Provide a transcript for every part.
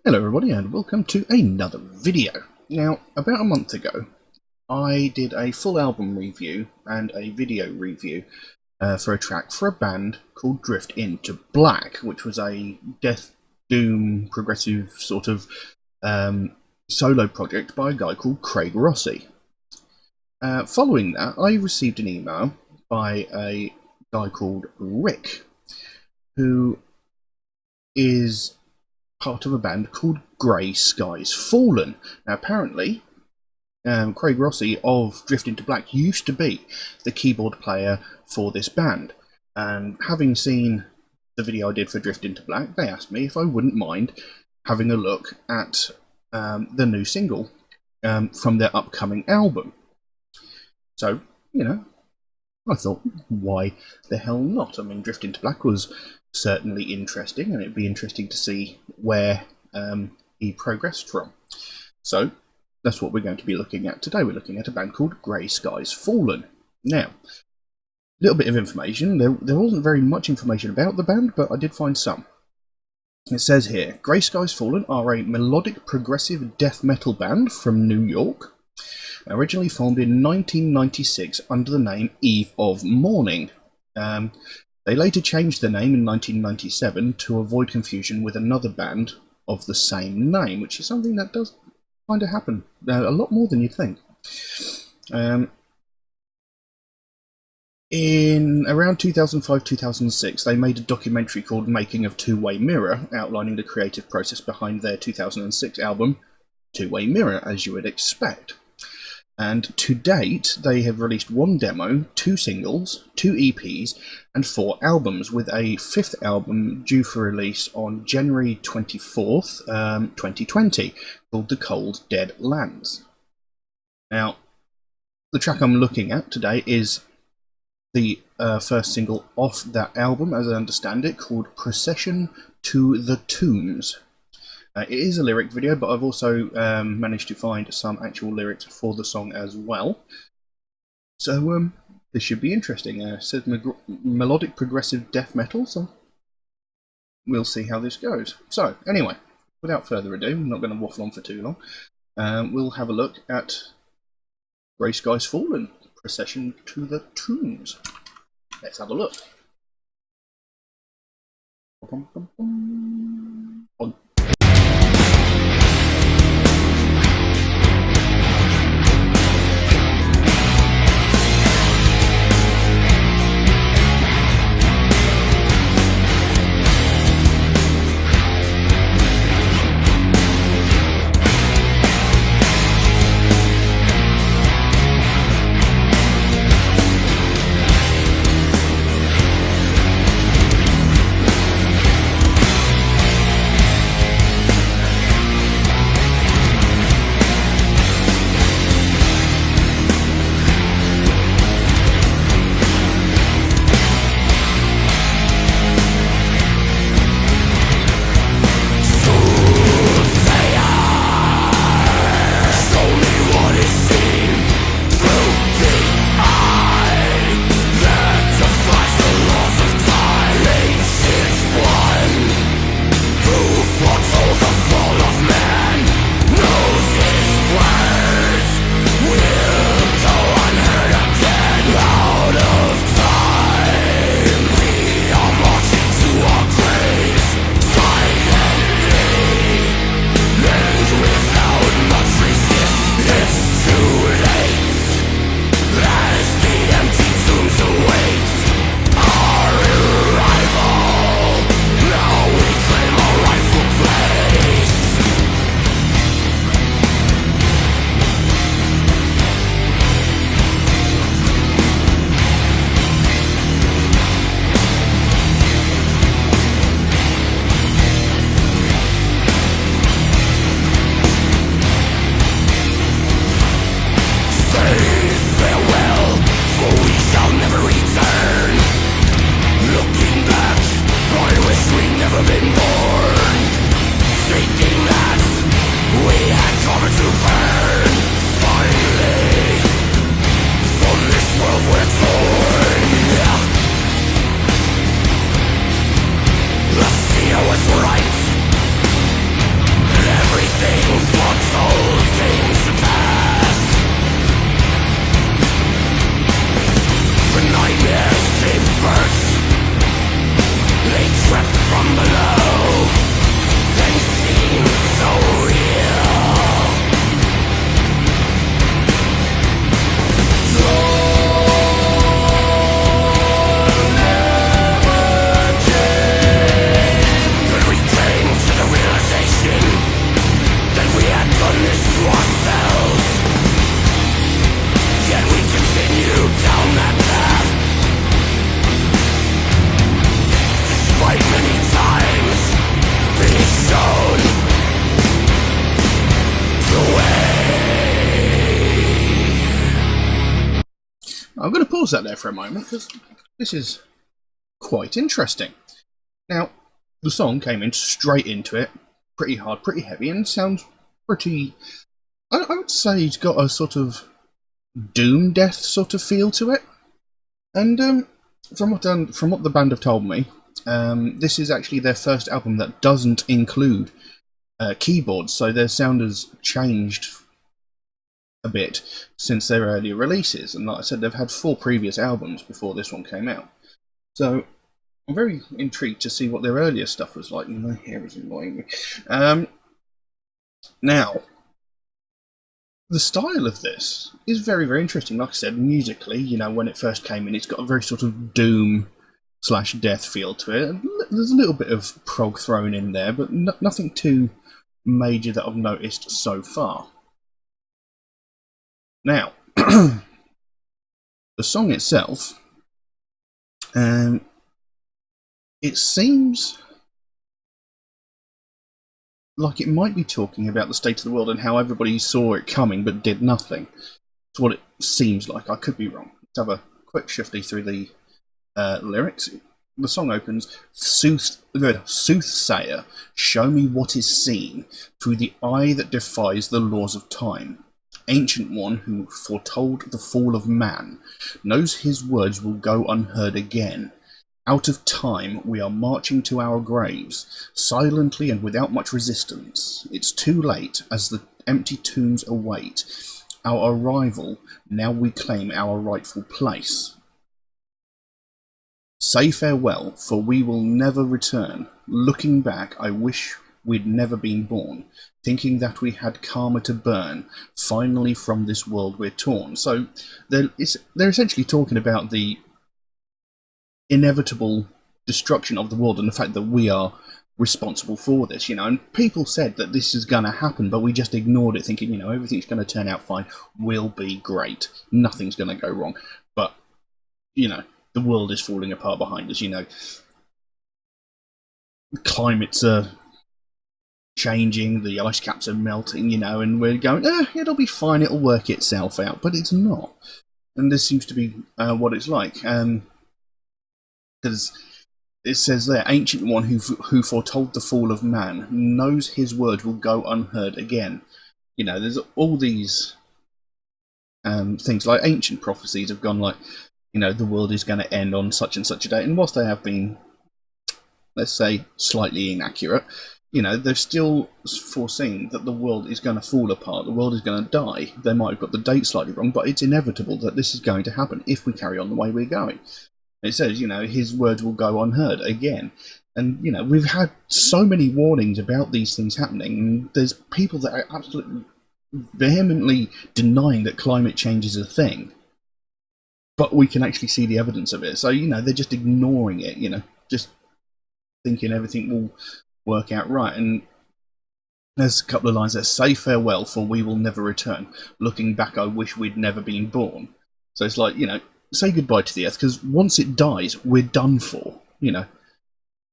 Hello everybody and welcome to another video. Now, about a month ago, I did a full album review and a video review for a track for a band called Drift Into Black, which was a death doom progressive sort of solo project by a guy called Craig Rossi. Following that, I received an email by a guy called Rick, who is part of a band called Grey Skies Fallen. Now, apparently, Craig Rossi of Drift Into Black used to be the keyboard player for this band. And having seen the video I did for Drift Into Black, they asked me if I wouldn't mind having a look at the new single from their upcoming album. So, I thought, why the hell not? I mean, Drift Into Black was certainly interesting, and it'd be interesting to see where he progressed from. So that's what we're going to be looking at today. We're looking at a band called Grey Skies Fallen. Now, a little bit of information. There wasn't very much information about the band, but I did find some. It says here, Grey Skies Fallen are a melodic progressive death metal band from New York, originally formed in 1996 under the name Eve of Mourning. They later changed their name in 1997 to avoid confusion with another band of the same name, which is something that does kind of happen a lot more than you'd think. In around 2005-2006, they made a documentary called Making of Two-Way Mirror, outlining the creative process behind their 2006 album, Two-Way Mirror, as you would expect. And to date, they have released one demo, 2 singles, 2 EPs, and 4 albums, with a 5th album due for release on January 24th, 2020, called The Cold Dead Lands. Now, the track I'm looking at today is the first single off that album, as I understand it, called Procession to the Tombs. It is a lyric video, but I've also managed to find some actual lyrics for the song as well. So this should be interesting. It says melodic progressive death metal, so we'll see how this goes. So anyway, without further ado, I'm not going to waffle on for too long. We'll have a look at Grey Skies Fallen, Procession to the Tombs. Let's have a look. pause that there for a moment, because this is quite interesting. Now, the song came in straight into it, pretty hard, pretty heavy, and sounds pretty... I would say it's got a sort of doom death sort of feel to it. And from what the band have told me, this is actually their first album that doesn't include keyboards, so their sound has changed a bit since their earlier releases. And like I said, they've had 4 previous albums before this one came out. So I'm very intrigued to see what their earlier stuff was like. My hair is annoying me. Now, the style of this is very, very interesting. Like I said, musically, you know, when it first came in, it's got a very sort of doom/death feel to it. There's a little bit of prog thrown in there, but nothing too major that I've noticed so far. Now, the song itself, it seems like it might be talking about the state of the world and how everybody saw it coming but did nothing. That's what it seems like. I could be wrong. Let's have a quick shifty through the lyrics. The song opens, Soothsayer, show me what is seen, through the eye that defies the laws of time. Ancient one who foretold the fall of man, knows his words will go unheard again. Out of time we are marching to our graves, silently and without much resistance. It's too late, as the empty tombs await our arrival. Now we claim our rightful place. Say farewell, for we will never return. Looking back, I wish we'd never been born, thinking that we had karma to burn. Finally from this world we're torn. So they're essentially talking about the inevitable destruction of the world and the fact that we are responsible for this, you know. And people said that this is going to happen, but we just ignored it, thinking, you know, everything's going to turn out fine, we'll be great, nothing's going to go wrong. But, you know, the world is falling apart behind us, you know. Climates are changing, the ice caps are melting, you know, and we're going, it'll be fine, it'll work itself out, but it's not. And this seems to be what it's like. Because it says there, ancient one who foretold the fall of man, knows his word will go unheard again. You know, there's all these things, like ancient prophecies have gone like, you know, the world is going to end on such and such a date, and whilst they have been, let's say, slightly inaccurate, you know, they've still foreseen that the world is going to fall apart, the world is going to die. They might have got the date slightly wrong, but it's inevitable that this is going to happen if we carry on the way we're going. It says, you know, his words will go unheard again. And, you know, we've had so many warnings about these things happening, and there's people that are absolutely vehemently denying that climate change is a thing. But we can actually see the evidence of it. So, you know, they're just ignoring it, you know, just thinking everything will work out right. And there's a couple of lines that say farewell, for we will never return. Looking back, I wish we'd never been born. So it's like, you know, say goodbye to the earth, because once it dies, we're done for. You know,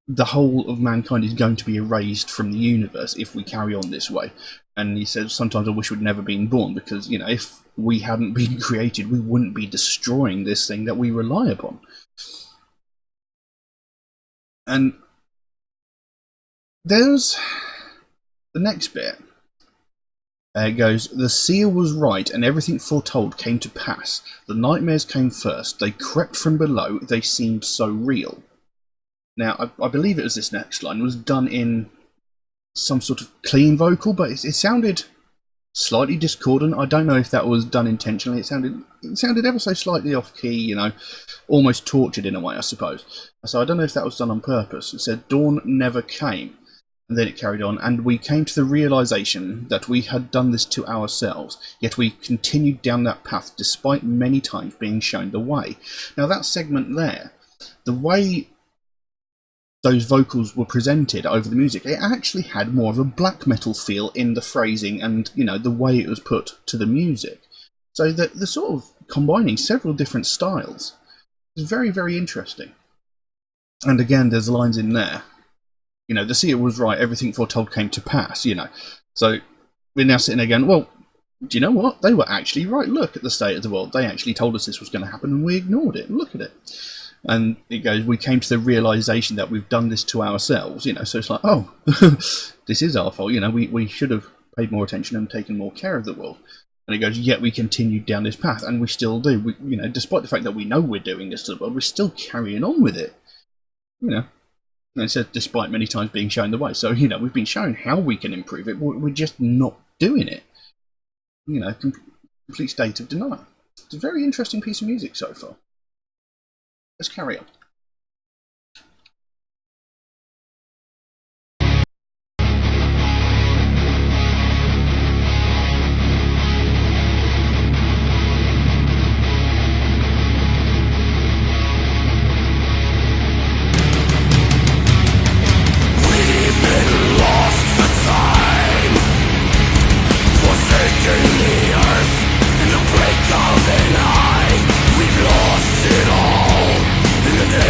the whole of mankind is going to be erased from the universe if we carry on this way. And he says, sometimes I wish we'd never been born, because, you know, if we hadn't been created, we wouldn't be destroying this thing that we rely upon. And there's the next bit. It goes, the seer was right, and everything foretold came to pass. The nightmares came first. They crept from below. They seemed so real. Now, I believe it was this next line was done in some sort of clean vocal, but it sounded slightly discordant. I don't know if that was done intentionally. It sounded ever so slightly off key, you know, almost tortured in a way, I suppose. So I don't know if that was done on purpose. It said, dawn never came. And then it carried on, and we came to the realization that we had done this to ourselves, yet we continued down that path despite many times being shown the way. Now that segment there, the way those vocals were presented over the music, it actually had more of a black metal feel in the phrasing and, you know, the way it was put to the music. So that they're sort of combining several different styles. It's very, very interesting. And again, there's lines in there. You know, the seer was right, everything foretold came to pass, you know. So we're now sitting there going, well, do you know what? They were actually right. Look at the state of the world. They actually told us this was going to happen and we ignored it. Look at it. And it goes, we came to the realization that we've done this to ourselves, so it's like, oh, this is our fault, we should have paid more attention and taken more care of the world. And it goes, yet we continued down this path, and we still do. Despite the fact that we know we're doing this to the world, we're still carrying on with it. And it says, despite many times being shown the way. So, we've been shown how we can improve it, but we're just not doing it. Complete state of denial. It's a very interesting piece of music so far. Let's carry on. In the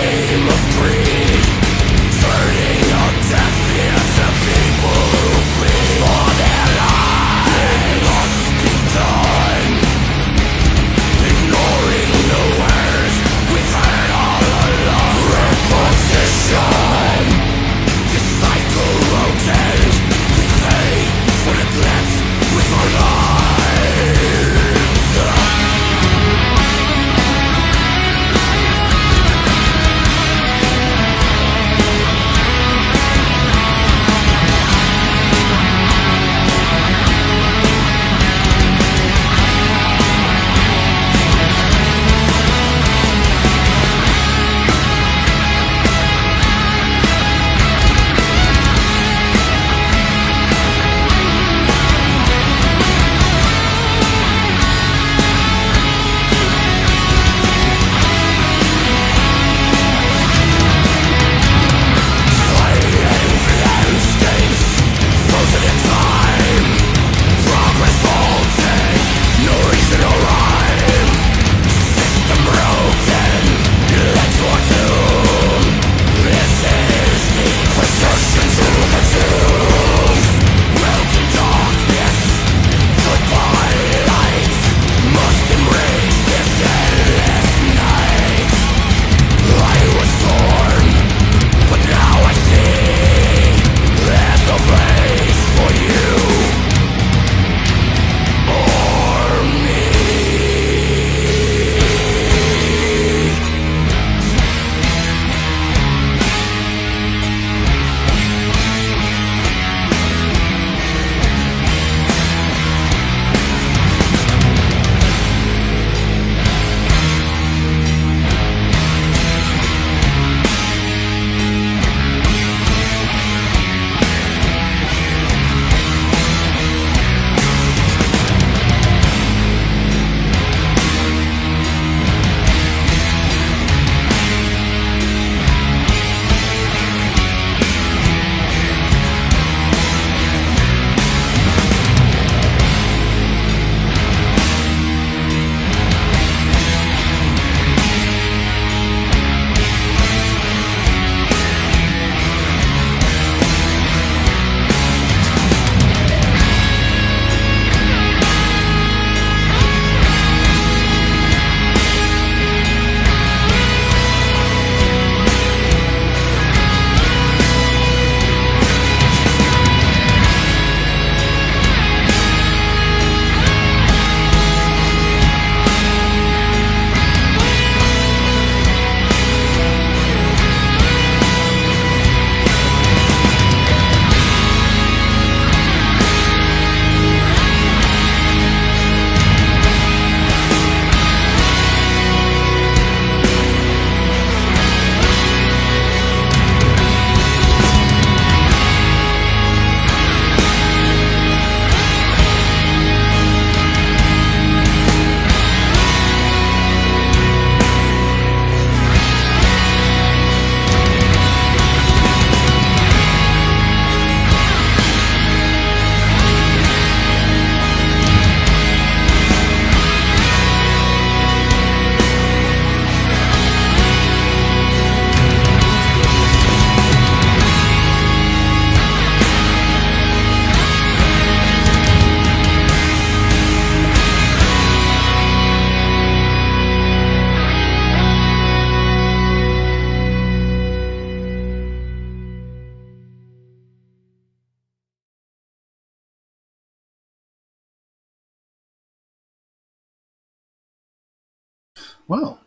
Well,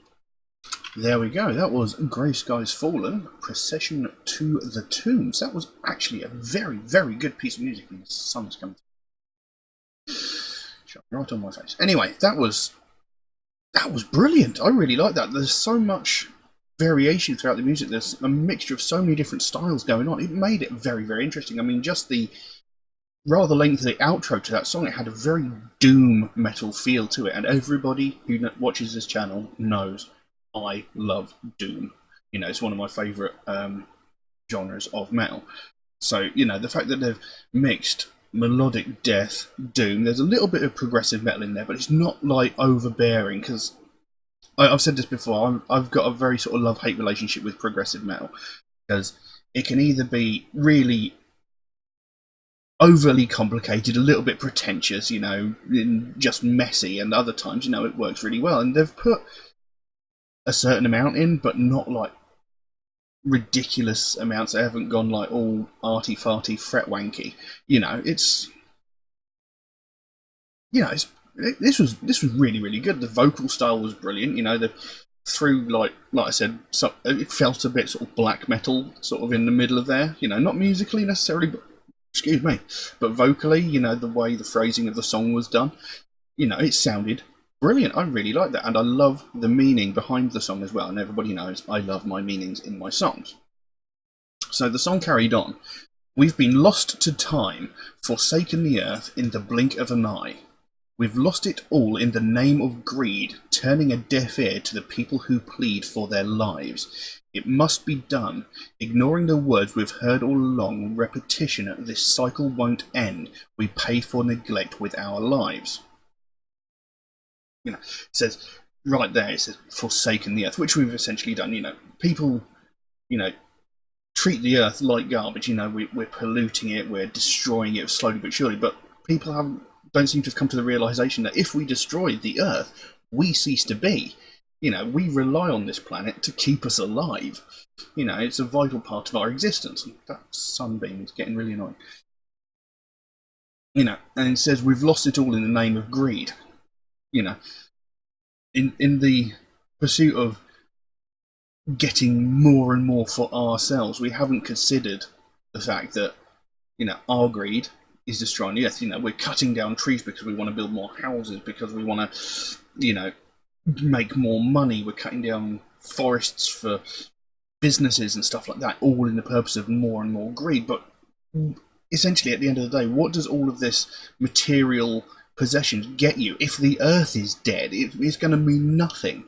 there we go. That was Grey Skies Fallen, Procession to the Tombs. That was actually a very, very good piece of music, and the sun's coming right on my face. Anyway, that was brilliant. I really like that. There's so much variation throughout the music. There's a mixture of so many different styles going on. It made it very, very interesting. I mean, just the rather lengthy outro to that song, it had a very doom metal feel to it, and everybody who watches this channel knows I love doom. You know, it's one of my favourite genres of metal. So, you know, the fact that they've mixed melodic death, doom, there's a little bit of progressive metal in there, but it's not like overbearing, because I've said this before, I've got a very sort of love-hate relationship with progressive metal, because it can either be really overly complicated, a little bit pretentious, you know, just messy, and other times, you know, it works really well. And they've put a certain amount in, but not like ridiculous amounts. They haven't gone like all arty farty fret wanky. You know, it's this was really, really good. The vocal style was brilliant. You know, the through like I said, so it felt a bit sort of black metal, sort of in the middle of there. You know, not musically necessarily, but excuse me, but vocally, you know, the way the phrasing of the song was done, you know, it sounded brilliant. I really like that, and I love the meaning behind the song as well. And everybody knows I love my meanings in my songs. So the song carried on. We've been lost to time, forsaken the earth in the blink of an eye. We've lost it all in the name of greed, turning a deaf ear to the people who plead for their lives. It must be done, ignoring the words we've heard all along. Repetition, this cycle won't end. We pay for neglect with our lives. You know, it says right there, it says forsaken the earth, which we've essentially done. You know, people, you know, treat the earth like garbage. You know, we're polluting it, we're destroying it slowly but surely. But people don't seem to have come to the realization that if we destroy the earth, we cease to be. You know, we rely on this planet to keep us alive. You know, it's a vital part of our existence. And that sunbeam is getting really annoying. You know, and it says we've lost it all in the name of greed. You know, in the pursuit of getting more and more for ourselves, we haven't considered the fact that, you know, our greed is destroying the earth. You know, we're cutting down trees because we want to build more houses, because we want to, you know, make more money. We're cutting down forests for businesses and stuff like that, all in the purpose of more and more greed. But essentially, at the end of the day, what does all of this material possession get you? If the earth is dead, it's going to mean nothing.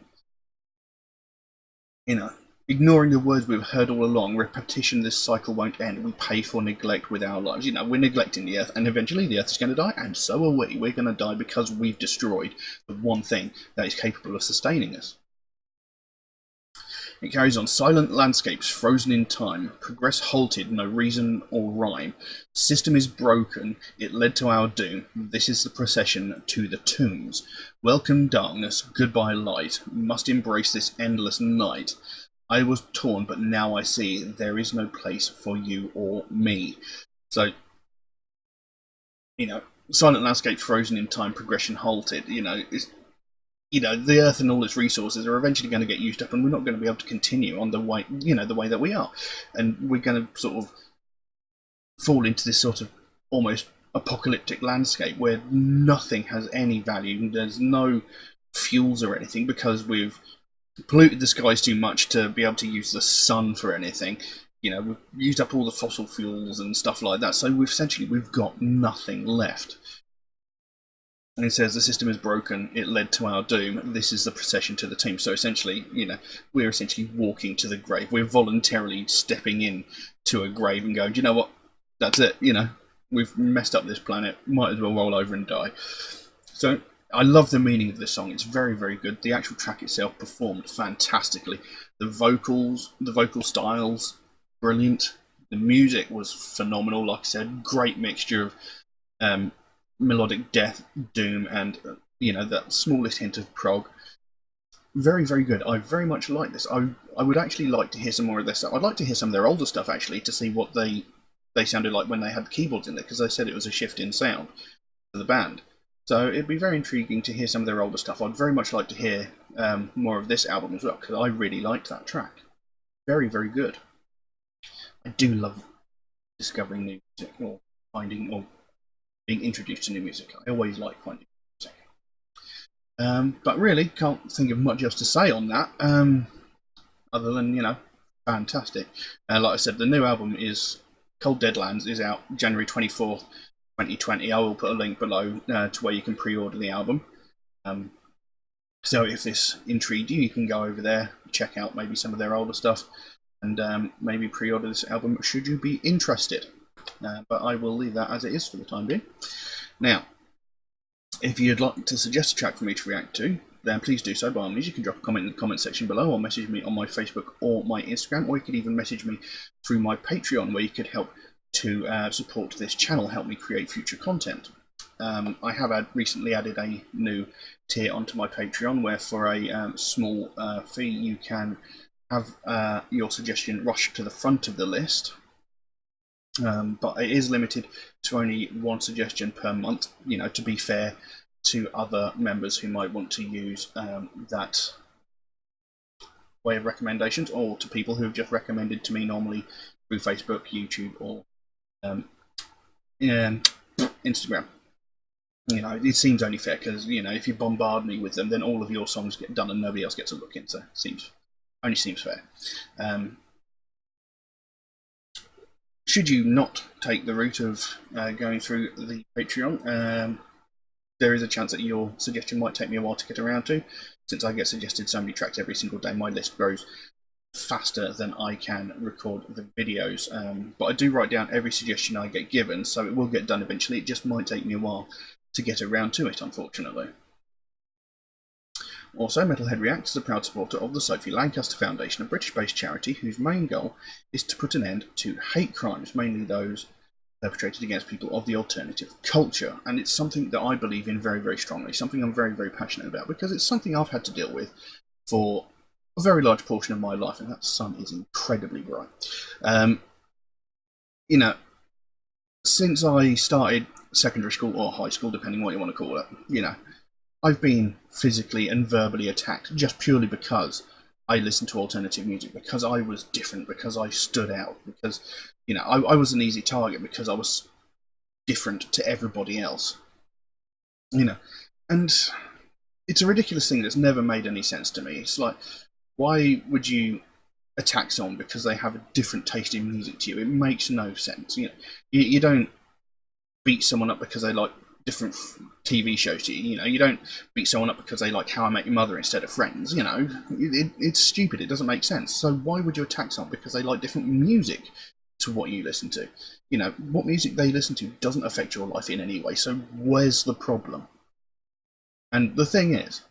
You know, ignoring the words we've heard all along, repetition, this cycle won't end. We pay for neglect with our lives. You know, we're neglecting the earth, and eventually the earth is going to die, and so are we. We're going to die because we've destroyed the one thing that is capable of sustaining us. It carries on. Silent landscapes frozen in time. Progress halted, no reason or rhyme. System is broken. It led to our doom. This is the procession to the tombs. Welcome darkness. Goodbye light. Must embrace this endless night. I was torn, but now I see there is no place for you or me. So, you know, silent landscapes frozen in time. Progression halted. You know, the earth and all its resources are eventually going to get used up, and we're not going to be able to continue on the way, the way that we are, and we're going to sort of fall into this sort of almost apocalyptic landscape where nothing has any value. There's no fuels or anything because we've polluted the skies too much to be able to use the sun for anything. You know, we've used up all the fossil fuels and stuff like that, so we've got nothing left. And it says the system is broken, it led to our doom, this is the procession to the tomb. So essentially, you know, we're essentially walking to the grave. We're voluntarily stepping in to a grave and going, do you know what, that's it, you know, we've messed up this planet, might as well roll over and die. So I love the meaning of this song, it's very, very good. The actual track itself performed fantastically. The vocal styles, brilliant. The music was phenomenal, like I said, great mixture of melodic death, doom, and you know, that smallest hint of prog. Very, very good. I very much like this. I would actually like to hear some more of this. I'd like to hear some of their older stuff actually to see what they sounded like when they had the keyboards in there, because they said it was a shift in sound for the band. So it'd be very intriguing to hear some of their older stuff. I'd very much like to hear more of this album as well, because I really liked that track. Very, very good. I do love discovering new music, or finding, or being introduced to new music. I always like finding music. But really, can't think of much else to say on that, other than, you know, fantastic. Like I said, the new album is Cold Deadlands, is out January 24th, 2020. I will put a link below to where you can pre-order the album. So if this intrigued you, you can go over there, check out maybe some of their older stuff, and maybe pre-order this album should you be interested. But I will leave that as it is for the time being. Now, if you'd like to suggest a track for me to react to, then please do so by all means. You can drop a comment in the comment section below, or message me on my Facebook or my Instagram, or you could even message me through my Patreon, where you could help to support this channel, help me create future content. I have recently added a new tier onto my Patreon, where for a small fee you can have your suggestion rushed to the front of the list. But it is limited to only one suggestion per month, you know, to be fair to other members who might want to use that way of recommendations, or to people who have just recommended to me normally through Facebook, YouTube, or Instagram. You know, it seems only fair, because, you know, if you bombard me with them, then all of your songs get done and nobody else gets a look in, so it only seems fair. Should you not take the route of going through the Patreon, there is a chance that your suggestion might take me a while to get around to. Since I get suggested so many tracks every single day, my list grows faster than I can record the videos. But I do write down every suggestion I get given, so it will get done eventually. It just might take me a while to get around to it, unfortunately. Also, Metalhead Reacts is a proud supporter of the Sophie Lancaster Foundation, a British-based charity whose main goal is to put an end to hate crimes, mainly those perpetrated against people of the alternative culture. And it's something that I believe in very, very strongly, something I'm very, very passionate about, because it's something I've had to deal with for a very large portion of my life, and that sun is incredibly bright. You know, since I started secondary school, or high school, depending what you want to call it, you know, I've been physically and verbally attacked just purely because I listened to alternative music, because I was different, because I stood out, because, you know, I was an easy target because I was different to everybody else. You know, and it's a ridiculous thing that's never made any sense to me. It's like, why would you attack someone because they have a different taste in music to you? It makes no sense. You know, you don't beat someone up because they like different TV shows to you. You know, you don't beat someone up because they like How I Met Your Mother instead of Friends. You know, it's stupid. It doesn't make sense. So why would you attack someone because they like different music to what you listen to? You know, what music they listen to doesn't affect your life in any way. So where's the problem? And the thing is,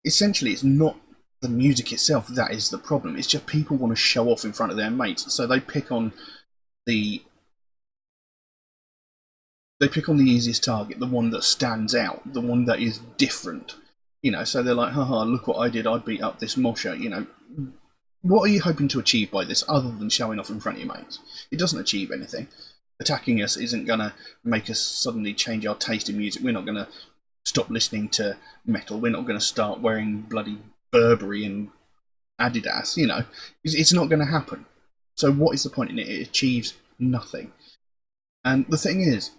essentially, it's not the music itself that is the problem. It's just people want to show off in front of their mates, so they pick on the easiest target, the one that stands out, the one that is different. You know, so they're like, haha, look what I did, I beat up this mosher. You know, what are you hoping to achieve by this other than showing off in front of your mates? It doesn't achieve anything. Attacking us isn't going to make us suddenly change our taste in music. We're not going to stop listening to metal. We're not going to start wearing bloody Burberry and Adidas. You know, it's not going to happen. So what is the point in it? It achieves nothing. And the thing is,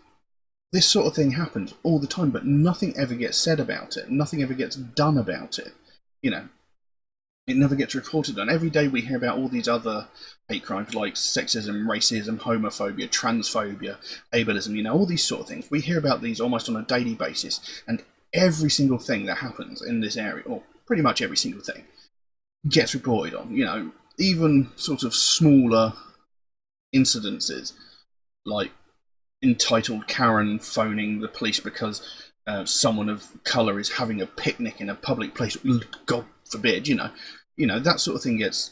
this sort of thing happens all the time, but nothing ever gets said about it. Nothing ever gets done about it. You know, it never gets reported on. Every day we hear about all these other hate crimes like sexism, racism, homophobia, transphobia, ableism, you know, all these sort of things. We hear about these almost on a daily basis, and every single thing that happens in this area, or pretty much every single thing, gets reported on. You know, even sort of smaller incidences, like entitled Karen phoning the police because someone of colour is having a picnic in a public place. God forbid, you know, that sort of thing gets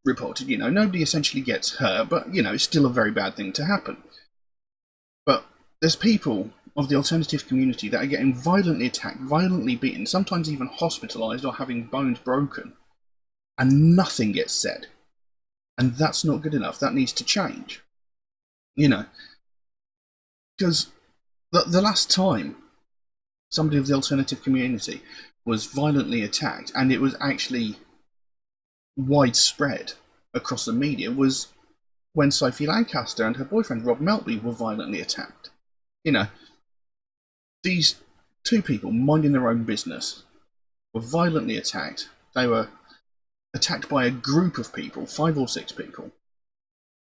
reported. You know, nobody essentially gets hurt, but, you know, it's still a very bad thing to happen. But there's people of the alternative community that are getting violently attacked, violently beaten, sometimes even hospitalised or having bones broken, and nothing gets said. And that's not good enough. That needs to change. You know, because the last time somebody of the alternative community was violently attacked, and it was actually widespread across the media, was when Sophie Lancaster and her boyfriend Rob Melby were violently attacked. You know, these two people minding their own business were violently attacked. They were attacked by a group of people, 5 or 6 people,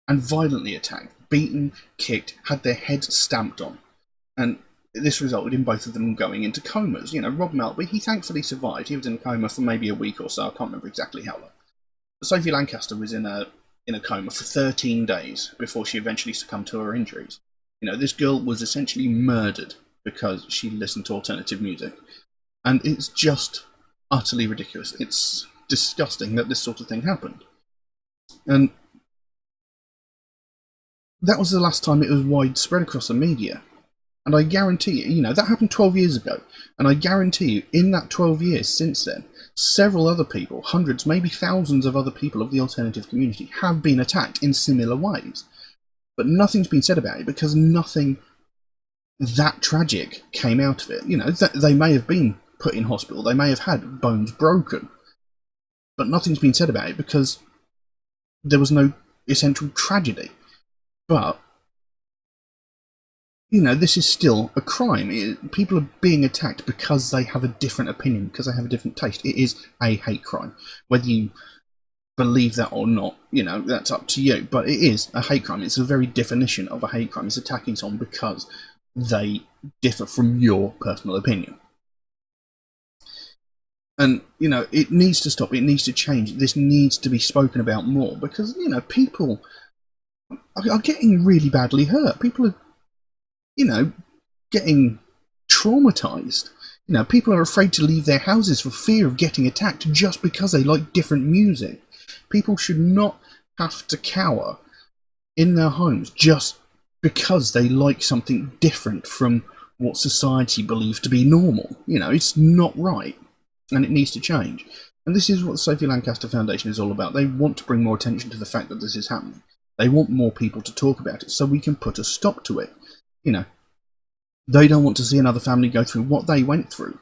and violently attacked, beaten, kicked, had their heads stamped on. And this resulted in both of them going into comas. You know, Rob Melby, he thankfully survived. He was in a coma for maybe a week or so. I can't remember exactly how long. But Sophie Lancaster was in a coma for 13 days before she eventually succumbed to her injuries. You know, this girl was essentially murdered because she listened to alternative music. And it's just utterly ridiculous. It's disgusting that this sort of thing happened. And that was the last time it was widespread across the media. And I guarantee you, that happened 12 years ago. And I guarantee you, in that 12 years since then, several other people, hundreds, maybe thousands of other people of the alternative community have been attacked in similar ways. But nothing's been said about it because nothing that tragic came out of it. They may have been put in hospital, they may have had bones broken, but nothing's been said about it because there was no essential tragedy. But this is still a crime. People are being attacked because they have a different opinion, because they have a different taste. It is a hate crime. Whether you believe that or not, that's up to you. But it is a hate crime. It's the very definition of a hate crime. It's attacking someone because they differ from your personal opinion. And, it needs to stop. It needs to change. This needs to be spoken about more because, people are getting really badly hurt. People are getting traumatized. People are afraid to leave their houses for fear of getting attacked just because they like different music. People should not have to cower in their homes just because they like something different from what society believes to be normal. It's not right, and it needs to change. And this is what the Sophie Lancaster Foundation is all about. They want to bring more attention to the fact that this is happening. They want more people to talk about it so we can put a stop to it. They don't want to see another family go through what they went through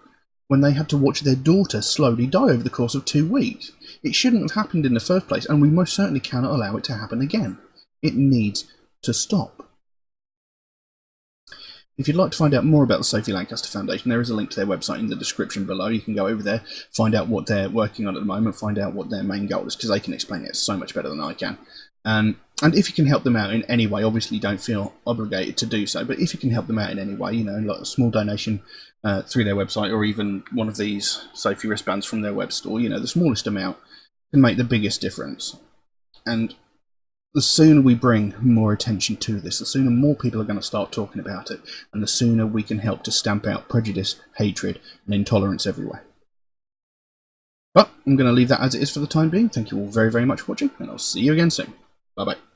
when they had to watch their daughter slowly die over the course of 2 weeks. It shouldn't have happened in the first place, and we most certainly cannot allow it to happen again. It needs to stop. If you'd like to find out more about the Sophie Lancaster Foundation, there is a link to their website in the description below. You can go over there, find out what they're working on at the moment, find out what their main goal is, because they can explain it so much better than I can. And if you can help them out in any way, obviously don't feel obligated to do so, but if you can help them out in any way, like a small donation through their website, or even one of these Sophie wristbands from their web store, the smallest amount can make the biggest difference. And the sooner we bring more attention to this, the sooner more people are going to start talking about it, and the sooner we can help to stamp out prejudice, hatred, and intolerance everywhere. But I'm going to leave that as it is for the time being. Thank you all very, very much for watching, and I'll see you again soon. Bye-bye.